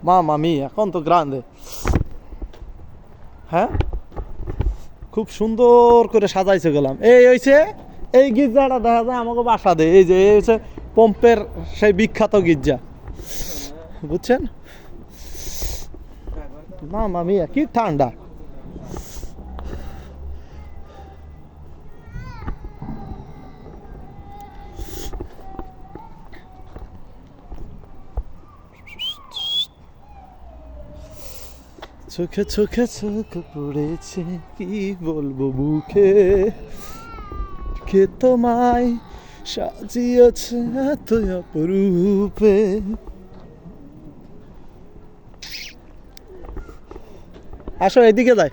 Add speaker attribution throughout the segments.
Speaker 1: মামা মিয়া কত গ্রান্ডে। হ্যাঁ, খুব সুন্দর করে সাজাইছে গেলাম। এই হইছে এই গির্জাটা দেখা যায় আমাকে বাসা দেয়। এই যে এই হচ্ছে পম্পের সেই বিখ্যাত গির্জা, বুঝছেন? মামা মিয়া কি ঠান্ডা। চোখে চোখে চোখ পড়েছে, কি বলবো মুখে, কে তোমায় সাজিয়েছে এত অপরূপে। আসো এদিকে যাই।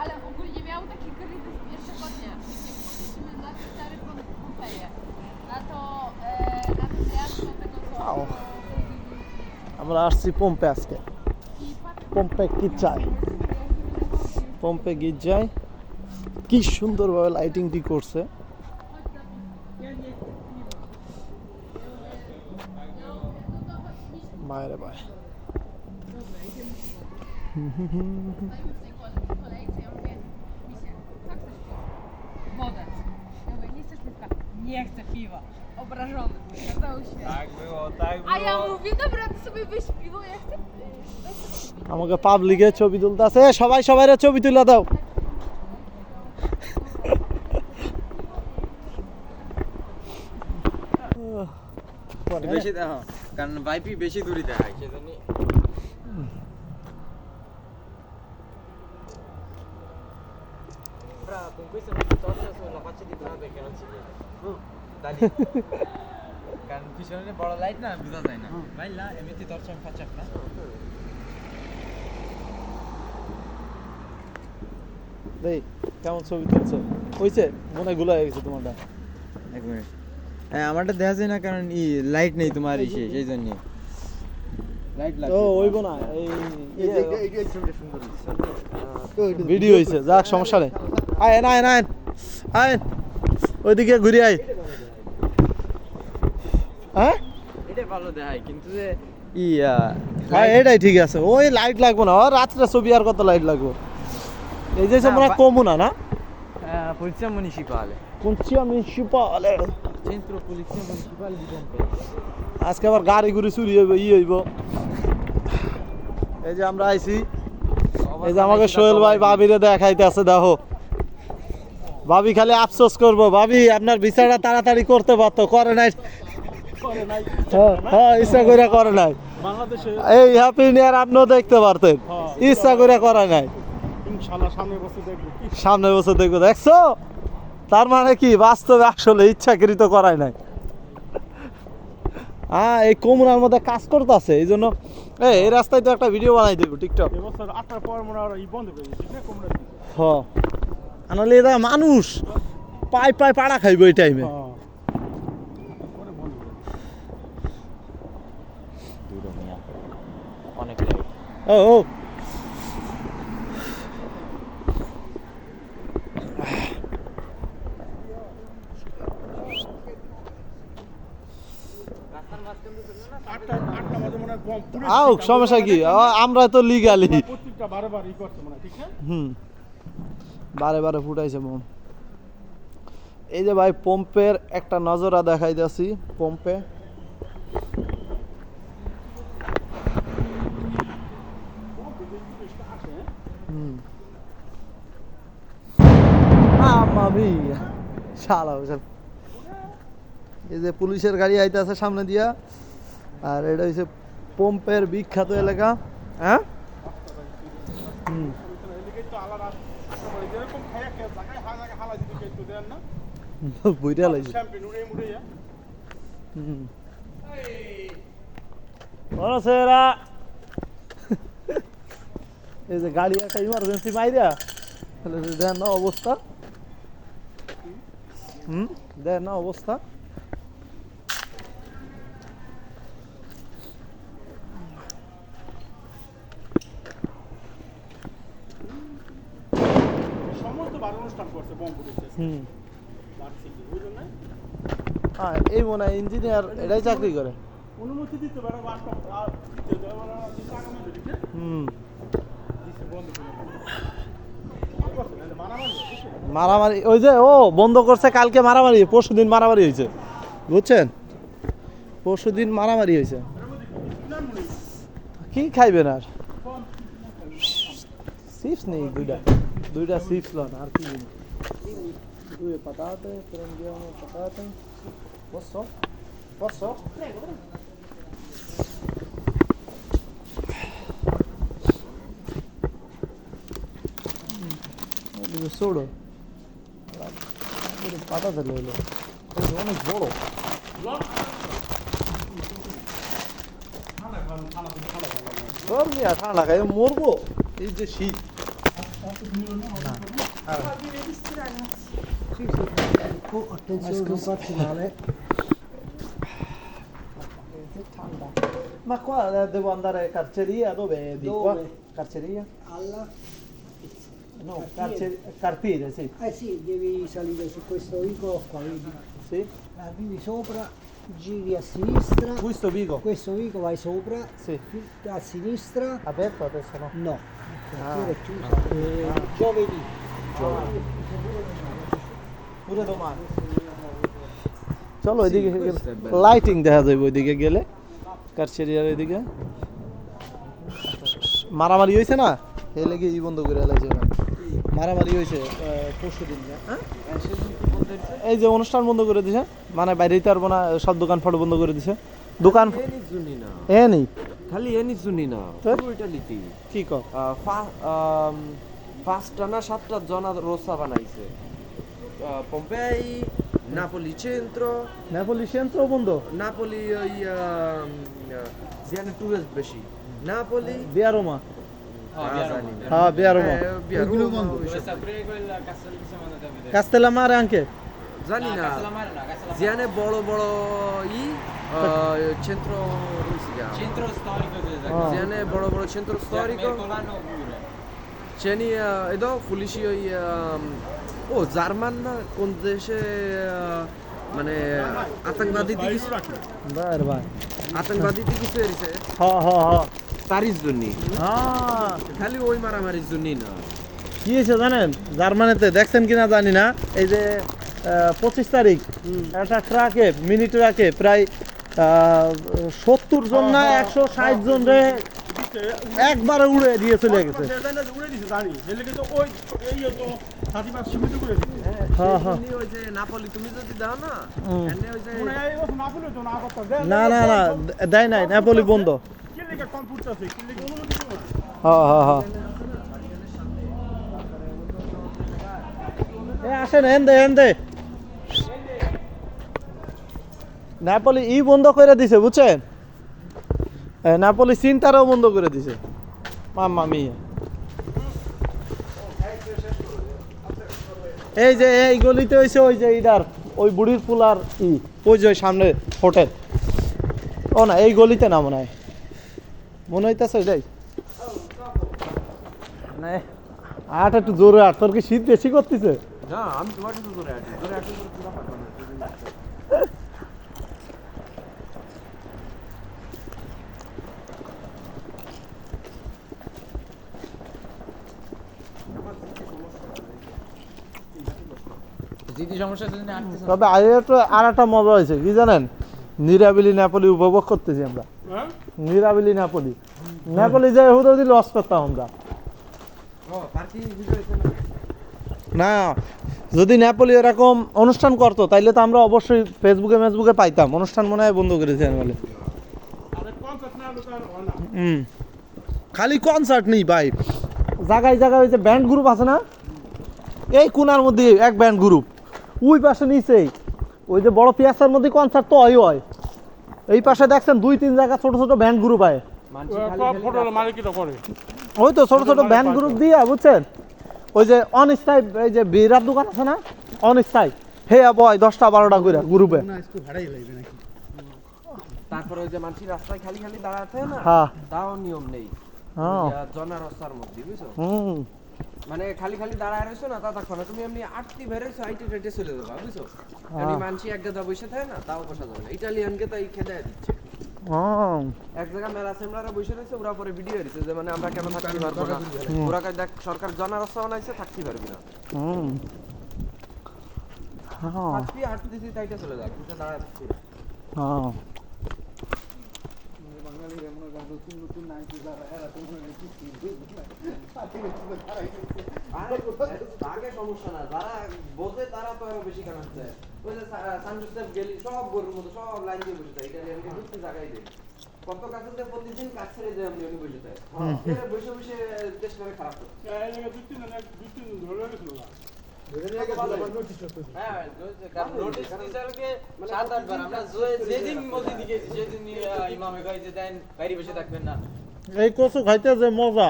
Speaker 2: Ale ogólnie miał taki korytarz z pierwszego dnia, gdzie poszliśmy na stary Pompeje. Na to zjazd do tego
Speaker 1: Au. আমরা আসছি পম্পে আজকে। পম্পে গির্জায়, পম্পে গির্জায় কি সুন্দরভাবে লাইটিংটি করছে। বাইরে বাইরে
Speaker 2: wodę. Ja mówię, nie chcesz piwka? Nie chcę piwa. Obrażony. Kazały się.
Speaker 3: Tak było, tak było.
Speaker 2: A ja mówię, dobra, ty sobie weź piwo, ja chcę...
Speaker 1: আমাকে পাবলিকে ছবি তুলতেছে, সবাই সবাই ছবি তুলে দাও।
Speaker 3: বেশি দেখো, কারণ ভাইপি বেশি দূরে দেখায় সেজন্য। Con questo non ti torce sulla faccia di Brad che non si vede. Da lì. কারণ পিছনে বড় লাইট না বোঝা যায় না। ভাই লা এমনিতে টর্চ আমি ফাঁচা না।
Speaker 1: দেই কেমন ছবি তুলছো? হইছে মনে গুলা হয়ে গেছে তোমারটা।
Speaker 3: এক মিনিট। হ্যাঁ আমারটা দেখা যায় না কারণ লাইট নেই তোমার ইসে সেই জন্য। লাইট লাগবে।
Speaker 1: ও হইব না, এই
Speaker 3: এই ছবিটা সুন্দর হচ্ছে।
Speaker 1: ভিডিও হইছে, যাক সমস্যা নেই। আয় না আয় আয়, ওইদিকে ঘুরে আয়। হ্যাঁ
Speaker 3: এটা ভালো দেখায় কিন্তু যে
Speaker 1: হ্যাঁ এটাই ঠিক আছে। ওই লাইট লাগবে না, রাত্রে ছবি আর কত লাইট লাগবে। এই যে আমরা কমুনা না,
Speaker 3: polizia municipale.
Speaker 1: Polizia municipale,
Speaker 3: Centro polizia municipale di Pompei.
Speaker 1: আজকে আবার গাড়ি ঘুরে চুরি হইব, হইব। এই যে আমরা আইছি, এই যে আমাকে সোহেল ভাই ভাবিরে দেখাইতে আছে। দেখো ভাবি খালি আফসোস করবো, ভাবি আপনার বিচারটা তাড়াতাড়ি করতে পারতো, করে নাই। হ্যাঁ ইচ্ছা করে করে নাই। এই হ্যাপি নিউ ইয়ার আপনিও দেখতে পারতেন, ইচ্ছা করে করে নাই। সামনে বছর দেখবো। দেখছো, তার মানে কি বাস্তবে আসলে ইচ্ছাকৃত করাই নাই। হ্যাঁ এই কমুনার মধ্যে কাজ করতেছে, এই জন্য এই রাস্তায় তো একটা ভিডিও বানাই দেবো টিকটক। হ্যাঁ আনালে এটা মানুষ পাই পাই পাড়া খাইব এই টাইমে।
Speaker 3: অনেক লাইট।
Speaker 1: ও ও আও সমস্যা কি, আমরা তো লিগালি বারে বারে ফুটাইছে বোম। এই যে ভাই পম্পের একটা নজরা দেখাই যাচ্ছি। পম্পে শালা এই যে পুলিশের গাড়ি আইতেছে সামনে দিয়া, আর এটা হচ্ছে পম্পের বিখ্যাত এলাকা। হ্যাঁ বুঝা লাগছে। এই যে গাড়ি একটা ইমার্জেন্সি মাইরা দেন না অবস্থা, দেন না অবস্থা। হুম হ্যাঁ এই মনে হয় ইঞ্জিনিয়ার এটাই চাকরি করে
Speaker 4: অনুমতি দিতে পারে
Speaker 1: হুম মারামারি ওই যে ও বন্ধ করছে কালকে মারামারি পরশুদিন মারামারি হয়েছে বুঝছেন পরশুদিন মারামারি হয়েছে কি খাইবেন আর চিপস নেই দুইটা চিপস লন আর কি নেই due patate prendiamo patate posso prego dove solo pure patate le অনেক বড় গরমিয়া ঠান্ডা খাই মরবো এই যে শীত
Speaker 5: Attenzione, non farci male.
Speaker 1: Ma qua devo andare carceria? Dove? Di qua?
Speaker 5: Dove?
Speaker 1: Carceria?
Speaker 5: Alla...
Speaker 1: No,
Speaker 5: Cartiere.
Speaker 1: cartiere, sì.
Speaker 5: Eh sì, devi salire su questo vicolo qua, vedi?
Speaker 1: Sì?
Speaker 5: Arrivi sopra, giri a sinistra.
Speaker 1: Questo vico?
Speaker 5: Questo vicolo vai sopra,
Speaker 1: Sì.
Speaker 5: a sinistra.
Speaker 1: Aperto adesso no?
Speaker 5: No, il quartiere è chiuso. Giovedì.
Speaker 1: Pure domani. চলো ওইদিকে lighting দেখা যাবে ওইদিকে গেলে কারচেরিয়ার ওইদিকে মারামারি হয়েছে না এই লেগে ই বন্ধ করে এলাইছে মারামারি হয়েছে পরশুদিন এই যে অনুষ্ঠান বন্ধ করে দিছে মানে বাইরে দিতে পারবো না সব দোকান ফাট বন্ধ করে দিছে দোকান এ নেই
Speaker 6: খালি এনি শুনি না
Speaker 1: তো?
Speaker 6: পুরো ইটালিতে
Speaker 1: কি কর
Speaker 6: পাঁচটা না সাতটা জনা রোসা বানাইছে Pompeii Napoli centro
Speaker 1: Napoli centre বন্ধ
Speaker 6: নাপোলি ওই যেখানে টুরিস্ট বেশি নাপোলি
Speaker 1: বিয়ারোমা
Speaker 6: জানি না।
Speaker 1: হ্যাঁ বিয়ারোমা
Speaker 6: বিয়ারোমা, ওইসব।
Speaker 1: কাস্তেলামারে anche
Speaker 6: জানি না যেখানে বড় বড় ই centro come si chiama?
Speaker 3: Centro storico
Speaker 6: যেখানে বড় বড় centro storico
Speaker 3: Mercolano pure.
Speaker 6: Ceni edo ফুলিশি ওই ও জার্মান না কোন দেশে মানে আতঙ্কবাদী দিকে
Speaker 1: বার বার
Speaker 6: আতঙ্কবাদী দিকে এসেছে
Speaker 1: হ্যাঁ হ্যাঁ হ্যাঁ
Speaker 6: তারির জন্য
Speaker 1: হ্যাঁ
Speaker 6: খালি ওই মারামারির জন্যই না
Speaker 1: কি হয়েছে জানেন জার্মানিতে দেখছেন কিনা জানি না এই যে 25 তারিখ একটা ট্রাকে মিনি ট্রাকে প্রায় 70 জন না 160 জন রে একবারে উড়ে দিয়ে চলে গেছে
Speaker 4: উড়ে দিছে জানি এলে কিন্তু ওই এই তো হাতিবাদ সীমিত করে দিছে
Speaker 1: হ্যাঁ হ্যাঁ
Speaker 6: এমনি ওই যে নাপোলি তুমি যদি দাও না
Speaker 1: হুম।
Speaker 6: এমনি ওই যে
Speaker 4: মনে হয় না বলে তো না কথা দেন
Speaker 1: না না না দেয় নাই নেপোলি বন্ধ
Speaker 4: কি লেগে কম্পিউটার আছে কি লেগে অনুমতি দিও না
Speaker 1: হ্যাঁ হ্যাঁ হ্যাঁ এ আসেন এন্দে নেপোলি ই বন্ধ করে দিছে বুঝছেন নেপোলি সিনটারও বন্ধ করে দিছে মাম্মা মিয়া এই যে এই গলিতে হইছে ওই যে ইদার ওই বুড়ির পুলার ওই যে সামনে হোটেল ও না এই গলিতে না মনে হইতেছে এটাই না আট একটু জোরে আট তোর কি শীত বেশি করতেছে
Speaker 6: না আমি তোমার কিছু ধরে আছি ধরে আছি পুরো পারবো না
Speaker 3: যদি সমস্যা আছে যদি আনতে
Speaker 1: তবে আর একটা মজা হয়েছে কি জানেন নিরাবিলি নেপোলি উপভোগ করতেছি আমরা
Speaker 4: হ্যাঁ
Speaker 1: নিরাবিলি নেপোলি যে হুদুদি লস করতাম আমরা
Speaker 6: ও তার কি ভিডিও আছে
Speaker 1: না
Speaker 6: না
Speaker 1: যদি নেপোলি এরকম অনুষ্ঠান করতো তাইলে তো আমরা অবশ্যই ফেসবুকে পাইতাম অনুষ্ঠান মনে হয় বন্ধ করেছে বলে
Speaker 4: আরে কনসার্ট না হলো তার হয় না
Speaker 1: খালি কনসার্ট নেই ভাই জায়গায় ওই যে ব্যান্ড গ্রুপ আছে না এই কোনার মধ্যে এক ব্যান্ড গ্রুপ ওই পাশে নিচেই ওই যে বড় পিয়াসার মধ্যে কনসার্ট তো হয় এই পাশে দেখছেন 2-3 জায়গা ছোট ছোট ব্যান্ড গ্রুপ হয়
Speaker 6: মানছি খালি
Speaker 4: ফটো মালিকটা করে
Speaker 1: ওই তো ছোট ছোট ব্যান্ড গ্রুপ দিয়ে বুঝছেন ওই যে অনস্থায়ী এই যে বিরাট দোকান আছে না অনস্থায়ী হে বয় 10টা 12টা করে গ্রুপে
Speaker 6: তারপরে ওই যে মানছি রাস্তায় খালি দাঁড়াতে না
Speaker 1: হ্যাঁ
Speaker 6: তাও নিয়ম নেই
Speaker 1: হ্যাঁ
Speaker 6: জনা রাস্তার মধ্যে বুঝছো
Speaker 1: হুম
Speaker 6: মানে খালি খালি দাঁড়ায় রইছো না ততক্ষণ তুমি এমনি আটটি বেরোইছো আইটি রেটে চলে যাবা বুঝছো এমনি মানসি এক গাদা বসে থাকে না তাও বসা যাবে না ইটালিয়ানকে তাই খেতে দিচ্ছে
Speaker 1: ও
Speaker 6: এক জায়গায় মেলা সেমলারা বসে রয়েছে ওরা পরে ভিডিও দিচ্ছে যে মানে আমরা কেন থাকতে পারবো না ওরা কাজ দেখ সরকার জানার রাস্তা বানাইছে থাকতে পারবি না
Speaker 1: হুম হ্যাঁ
Speaker 6: আজকে আট দিছি তাইটা চলে যাক কিন্তু দাঁড়ায় থাকছি না।
Speaker 1: হ্যাঁ
Speaker 6: আরে আগে সমস্যা না যারা বোঝে তারা তো আরো বেশি কানাচ্ছে ওই যে সানজুসেফ গেলি সব গরুর মতো সব লাইন দিয়ে বসে থাকে ইটালিয়ানকে ঢুকতে জায়গায় দেয় কত কাছে যে প্রতিদিন কাজ ছেড়ে দেয় আমি বসে থাকে এরা বসে বসে দেশ করে খারাপ করে
Speaker 4: এই জায়গায় দুই তিন ধরে গেছিল না
Speaker 3: হ্যাঁ কারণ নোটিশ দিছালকে 7-8 বার আমরা যেদিন মসজিদে গেছি সেদিন ইমামে কই যে দেন বাইরে বসে থাকবেন না
Speaker 1: এই কচু খাইতে যে মজা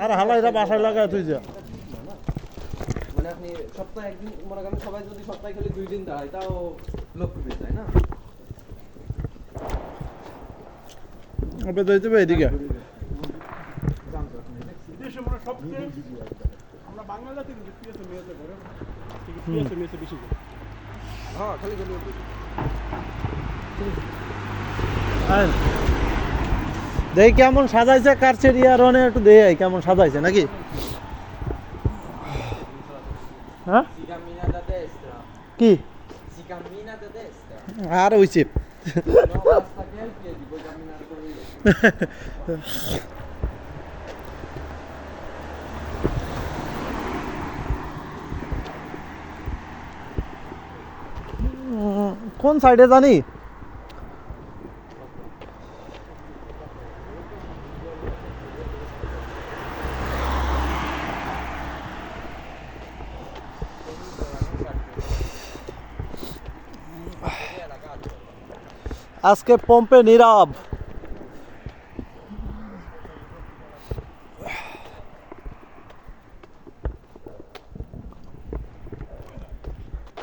Speaker 1: আর হালাইরা বাসায় লাগায় তুই যা
Speaker 6: মানে আপনি সপ্তাহে একদিন মনে করেন সবাই যদি সপ্তাহে খালি 2 দিন দাঁড়ায় তাও লোক পেয়ে যায় না
Speaker 1: আপনি যাইতে হবে এদিকে
Speaker 4: দেশে মনে হয় সবচেয়ে আমরা বাঙালিরা থেকে পিএসএ মেয়েতে করে পিএসএ মেয়েতে বেশি করে
Speaker 6: হ্যাঁ খালি খালি
Speaker 1: দেখি কেমন সাজাইছে কারচের ইয়ারনে একটু দেয় কেমন সাজাইছে নাকি হ্যাঁ
Speaker 3: si cammina da destra
Speaker 1: কি
Speaker 3: si cammina da destra
Speaker 1: আর হইছে
Speaker 3: no basta che hai i piedi puoi camminare con lui
Speaker 1: কোন সাইডে জানি আজকে পম্পে নীরব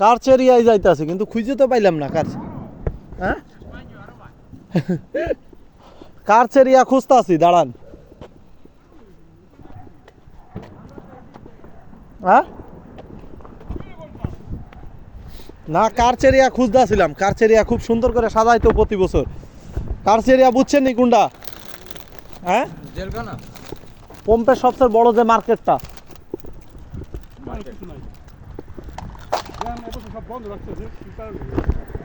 Speaker 1: কারচেরিয়ায় যাইতেছে কিন্তু খুঁজে তো পাইলাম না হ্যাঁ কারচেরিয়া খুঁজতাছি দাঁড়ান হ্যাঁ না কারচেরিয়া খুঁজতেছিলাম কারচেরিয়া খুব সুন্দর করে সাজাইতো প্রতি বছর কারচেরিয়া বুঝছেন নি কোনটা হ্যাঁ
Speaker 3: জেলখানা
Speaker 1: পম্পের সবচেয়ে বড় যে মার্কেটটা
Speaker 4: কিছু নাই গ্রাম এত সব বন্ধ রাখতেছে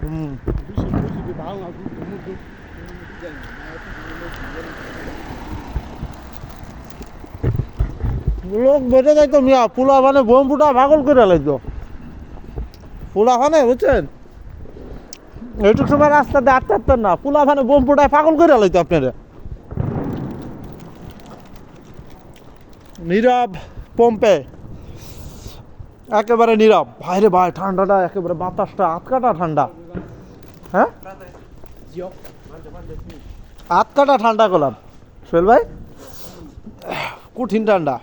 Speaker 1: হুম
Speaker 4: বেশি ভালো না সমুদ্র
Speaker 1: লোক বেঁচে যাইতো মিয়া পোলা মানে বোম ফুটা পাগল করে লাগতো পোলা ফানে বুঝছেন এইটুক সময় রাস্তাতে আটতে না পোলা ফানে বোম ফুটায় পাগল করে লাগতো আপনারা নীরব পম্পে একেবারে নীরব বাইরে ভাই ঠান্ডাটা একেবারে বাতাসটা আটকাটা ঠান্ডা হ্যাঁ আটকাটা ঠান্ডা করলাম সোহেল ভাই কঠিন ঠান্ডা